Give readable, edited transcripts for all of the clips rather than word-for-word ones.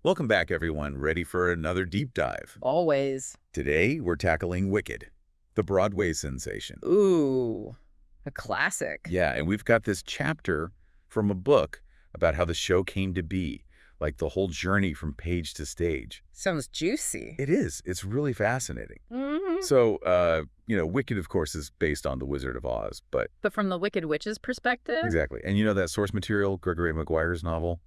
Welcome back, everyone. Ready for another deep dive? Always. Today, we're tackling Wicked, the Broadway sensation. Ooh, a classic. Yeah, and we've got this chapter from a book about how the show came to be, like the whole journey from page to stage. Sounds juicy. It is. It's really fascinating. hmm So, Wicked, of course, is based on The Wizard of Oz, but But from the Wicked Witch's perspective? exactly. And you know that source material, Gregory Maguire's novel?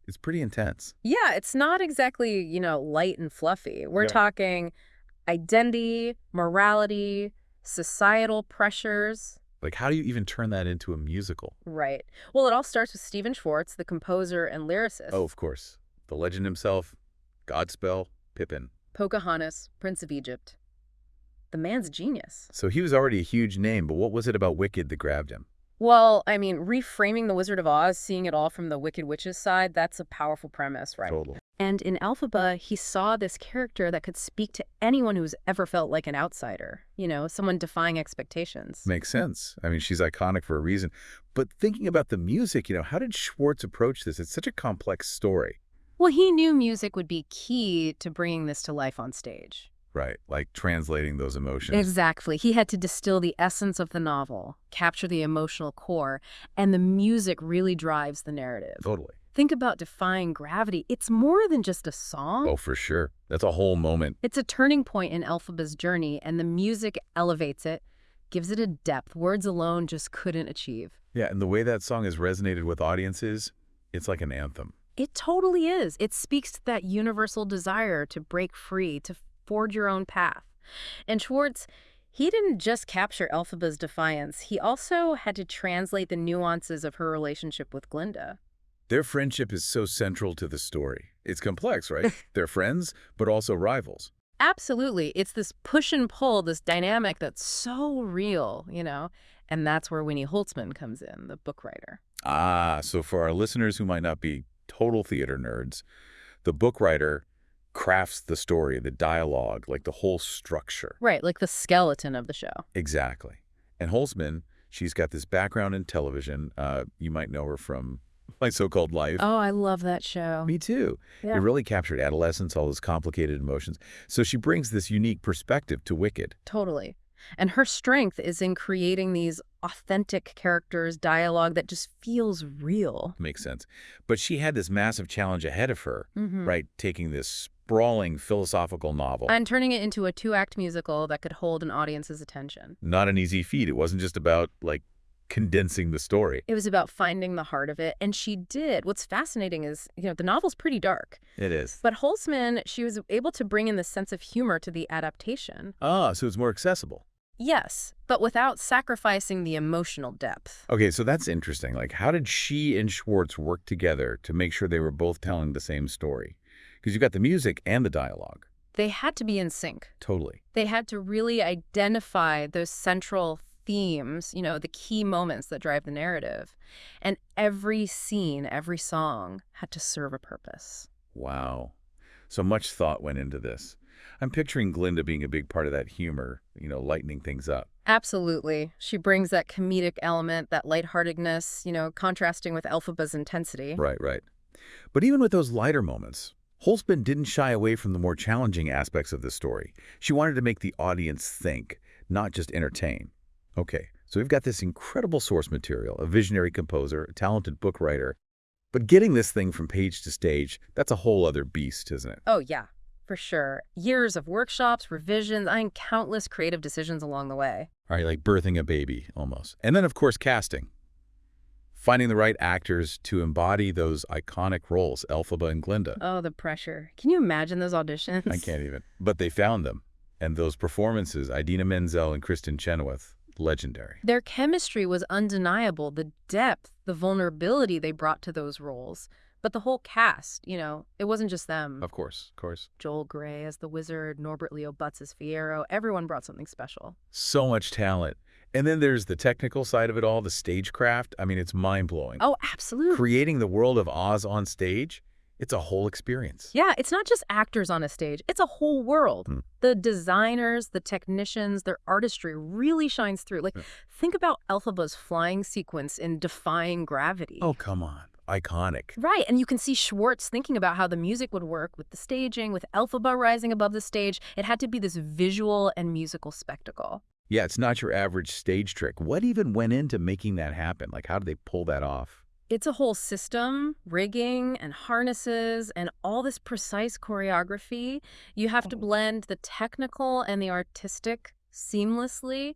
It's pretty intense. Yeah, it's not exactly, light and fluffy. We're Yeah. talking identity, morality, societal pressures. Like, how do you even turn that into a musical? Right. Well, it all starts with Stephen Schwartz, the composer and lyricist. Oh, of course. The legend himself, Godspell, Pippin. Pocahontas, Prince of Egypt. The man's a genius. So he was already a huge name, but what was it about Wicked that grabbed him? Well, I mean, reframing The Wizard of Oz, seeing it all from the Wicked Witch's side, that's a powerful premise, right? Total. And in Elphaba, he saw this character that could speak to anyone who's ever felt like an outsider, someone defying expectations. Makes sense. I mean, she's iconic for a reason. But thinking about the music, how did Schwartz approach this? It's such a complex story. Well, he knew music would be key to bringing this to life on stage. Right, like translating those emotions. Exactly. He had to distill the essence of the novel, capture the emotional core, and the music really drives the narrative. Totally. Think about Defying Gravity. It's more than just a song. Oh, for sure. That's a whole moment. It's a turning point in Elphaba's journey, and the music elevates it, gives it a depth words alone just couldn't achieve. Yeah, and the way that song has resonated with audiences, it's like an anthem. It totally is. It speaks to that universal desire to break free, to forge your own path. And Schwartz, he didn't just capture Elphaba's defiance. He also had to translate the nuances of her relationship with Glinda. Their friendship is so central to the story. It's complex, right? They're friends, but also rivals. Absolutely. It's this push and pull, this dynamic that's so real, And that's where Winnie Holzman comes in, the book writer. Ah, so for our listeners who might not be total theater nerds, the book writer crafts the story, the dialogue, like the whole structure. Right, like the skeleton of the show. Exactly. And Holzman, she's got this background in television. You might know her from My So-Called Life. Oh, I love that show. Me too. Yeah. It really captured adolescence, all those complicated emotions. So she brings this unique perspective to Wicked. Totally. And her strength is in creating these authentic characters, dialogue that just feels real. Makes sense. But she had this massive challenge ahead of her, right? Taking this sprawling philosophical novel. And turning it into a two-act musical that could hold an audience's attention. Not an easy feat. It wasn't just about, condensing the story. It was about finding the heart of it, and she did. What's fascinating is, the novel's pretty dark. It is. But Holzman, she was able to bring in the sense of humor to the adaptation. Ah, so it's more accessible. Yes, but without sacrificing the emotional depth. Okay, so that's interesting. How did she and Schwartz work together to make sure they were both telling the same story? Because you got the music and the dialogue. They had to be in sync. Totally. They had to really identify those central themes, the key moments that drive the narrative. And every scene, every song had to serve a purpose. Wow. So much thought went into this. I'm picturing Glinda being a big part of that humor, lightening things up. Absolutely. She brings that comedic element, that lightheartedness, contrasting with Elphaba's intensity. Right, right. But even with those lighter moments, Holzman didn't shy away from the more challenging aspects of the story. She wanted to make the audience think, not just entertain. Okay, so we've got this incredible source material, a visionary composer, a talented book writer. But getting this thing from page to stage, that's a whole other beast, isn't it? Oh, yeah, for sure. Years of workshops, revisions, and countless creative decisions along the way. All right, like birthing a baby, almost. And then, of course, casting. Finding the right actors to embody those iconic roles, Elphaba and Glinda. Oh, the pressure. Can you imagine those auditions? I can't even. But they found them. And those performances, Idina Menzel and Kristen Chenoweth, legendary. Their chemistry was undeniable, the depth, the vulnerability they brought to those roles. But the whole cast, it wasn't just them. Of course, of course. Joel Grey as the wizard, Norbert Leo Butz as Fiyero, everyone brought something special. So much talent. And then there's the technical side of it all, the stagecraft. I mean, it's mind-blowing. Oh, absolutely. Creating the world of Oz on stage, it's a whole experience. Yeah, it's not just actors on a stage. It's a whole world. The designers, the technicians, their artistry really shines through. Think about Elphaba's flying sequence in Defying Gravity. Oh, come on. iconic. Right, and you can see Schwartz thinking about how the music would work with the staging, with Elphaba rising above the stage. It had to be this visual and musical spectacle. Yeah, it's not your average stage trick. What even went into making that happen? Like, how did they pull that off? It's a whole system, rigging and harnesses and all this precise choreography. You have to blend the technical and the artistic seamlessly,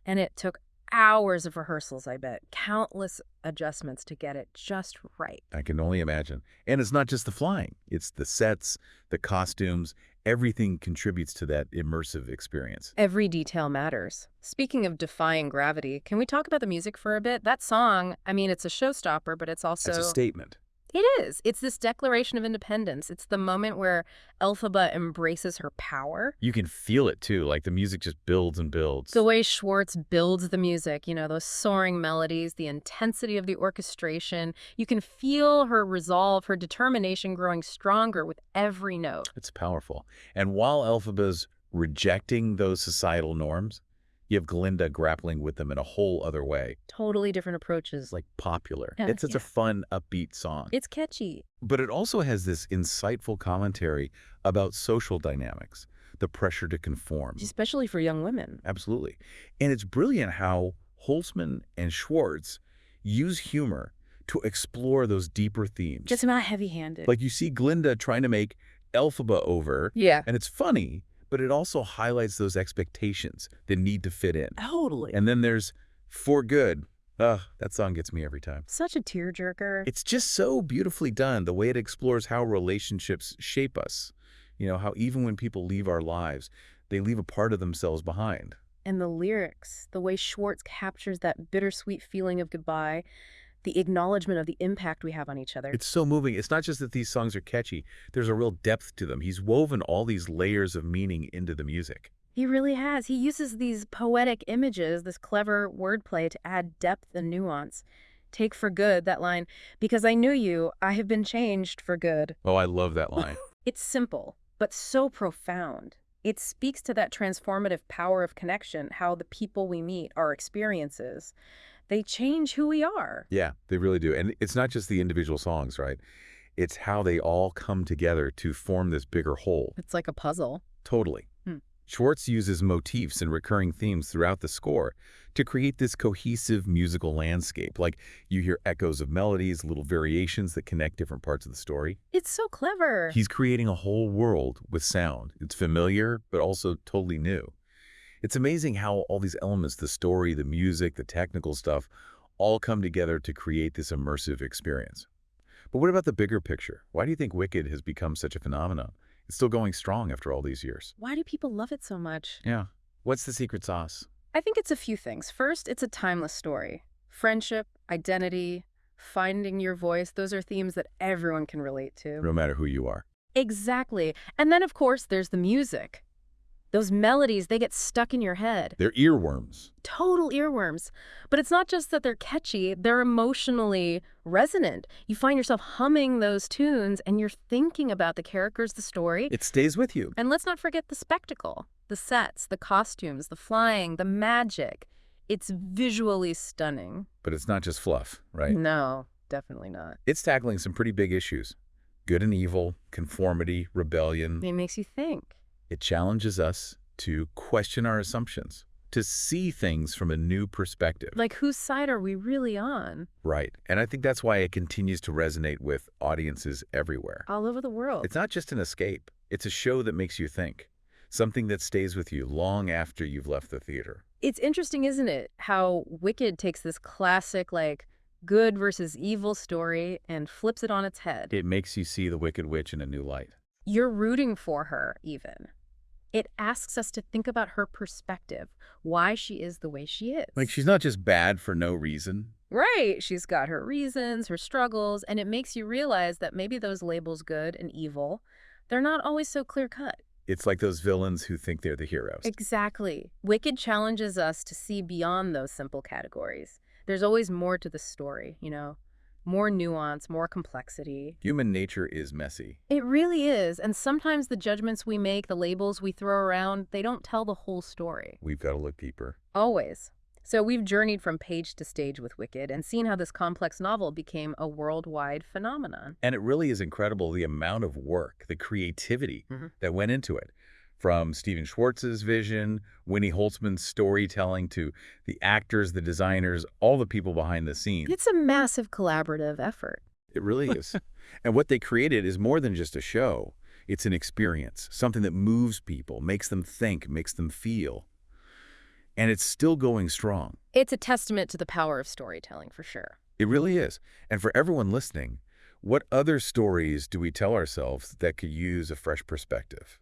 and it took hours of rehearsals, I bet. Countless adjustments to get it just right. I can only imagine. And it's not just the flying. It's the sets, the costumes, everything contributes to that immersive experience. Every detail matters. Speaking of Defying Gravity, can we talk about the music for a bit? That song, I mean, it's a showstopper, but it's also... It's a statement. It is. It's this declaration of independence. It's the moment where Elphaba embraces her power. You can feel it, too. Like, the music just builds and builds. The way Schwartz builds the music, you know, those soaring melodies, the intensity of the orchestration. You can feel her resolve, her determination growing stronger with every note. It's powerful. And while Elphaba's rejecting those societal norms, you have Glinda grappling with them in a whole other way. Totally different approaches. It's like popular. Yeah, It's such a fun, upbeat song. It's catchy. But it also has this insightful commentary about social dynamics, the pressure to conform. Especially for young women. Absolutely. And it's brilliant how Holzman and Schwartz use humor to explore those deeper themes. Just not heavy-handed. Like, you see Glinda trying to make Elphaba over. Yeah. And it's funny, but it also highlights those expectations that need to fit in. Totally. And then there's For Good. Ugh, that song gets me every time. Such a tearjerker. It's just so beautifully done, the way it explores how relationships shape us. You know, how even when people leave our lives, they leave a part of themselves behind. And the lyrics, the way Schwartz captures that bittersweet feeling of goodbye, the acknowledgement of the impact we have on each other. It's so moving. It's not just that these songs are catchy. There's a real depth to them. He's woven all these layers of meaning into the music. He really has. He uses these poetic images, this clever wordplay to add depth and nuance. Take For Good, that line, because I knew you, I have been changed for good. Oh, I love that line. It's simple, but so profound. It speaks to that transformative power of connection, how the people we meet, our experiences, they change who we are. Yeah, they really do. And it's not just the individual songs, right? It's how they all come together to form this bigger whole. It's like a puzzle. Totally. Schwartz uses motifs and recurring themes throughout the score to create this cohesive musical landscape. Like, you hear echoes of melodies, little variations that connect different parts of the story. It's so clever. He's creating a whole world with sound. It's familiar, but also totally new. It's amazing how all these elements, the story, the music, the technical stuff, all come together to create this immersive experience. But what about the bigger picture? Why do you think Wicked has become such a phenomenon? It's still going strong after all these years. Why do people love it so much? Yeah. What's the secret sauce? I think it's a few things. First, it's a timeless story. Friendship, identity, finding your voice, those are themes that everyone can relate to. No matter who you are. Exactly. And then, of course, there's the music. Those melodies, they get stuck in your head. They're earworms. Total earworms. But it's not just that they're catchy, they're emotionally resonant. You find yourself humming those tunes and you're thinking about the characters, the story. It stays with you. And let's not forget the spectacle, the sets, the costumes, the flying, the magic. It's visually stunning. But it's not just fluff, right? No, definitely not. It's tackling some pretty big issues. Good and evil, conformity, rebellion. It makes you think. It challenges us to question our assumptions, to see things from a new perspective. Like, whose side are we really on? Right. And I think that's why it continues to resonate with audiences everywhere. All over the world. It's not just an escape. It's a show that makes you think, something that stays with you long after you've left the theater. It's interesting, isn't it, how Wicked takes this classic, like, good versus evil story and flips it on its head. It makes you see the Wicked Witch in a new light. You're rooting for her, even. It asks us to think about her perspective, why she is the way she is. Like, she's not just bad for no reason. Right. She's got her reasons, her struggles, and it makes you realize that maybe those labels good and evil, they're not always so clear-cut. It's like those villains who think they're the heroes. Exactly. Wicked challenges us to see beyond those simple categories. There's always more to the story, you know? More nuance, more complexity. Human nature is messy. It really is, and sometimes the judgments we make, the labels we throw around, they don't tell the whole story. We've got to look deeper. Always. So we've journeyed from page to stage with Wicked and seen how this complex novel became a worldwide phenomenon. And it really is incredible the amount of work, the creativity that went into it. From Stephen Schwartz's vision, Winnie Holzman's storytelling, to the actors, the designers, all the people behind the scenes. It's a massive collaborative effort. It really is. And what they created is more than just a show. It's an experience, something that moves people, makes them think, makes them feel. And it's still going strong. It's a testament to the power of storytelling, for sure. It really is. And for everyone listening, what other stories do we tell ourselves that could use a fresh perspective?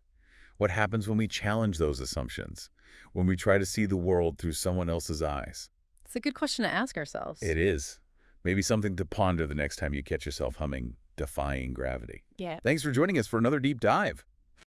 What happens when we challenge those assumptions? When we try to see the world through someone else's eyes? It's a good question to ask ourselves. It is. Maybe something to ponder the next time you catch yourself humming Defying Gravity. Yeah. Thanks for joining us for another deep dive.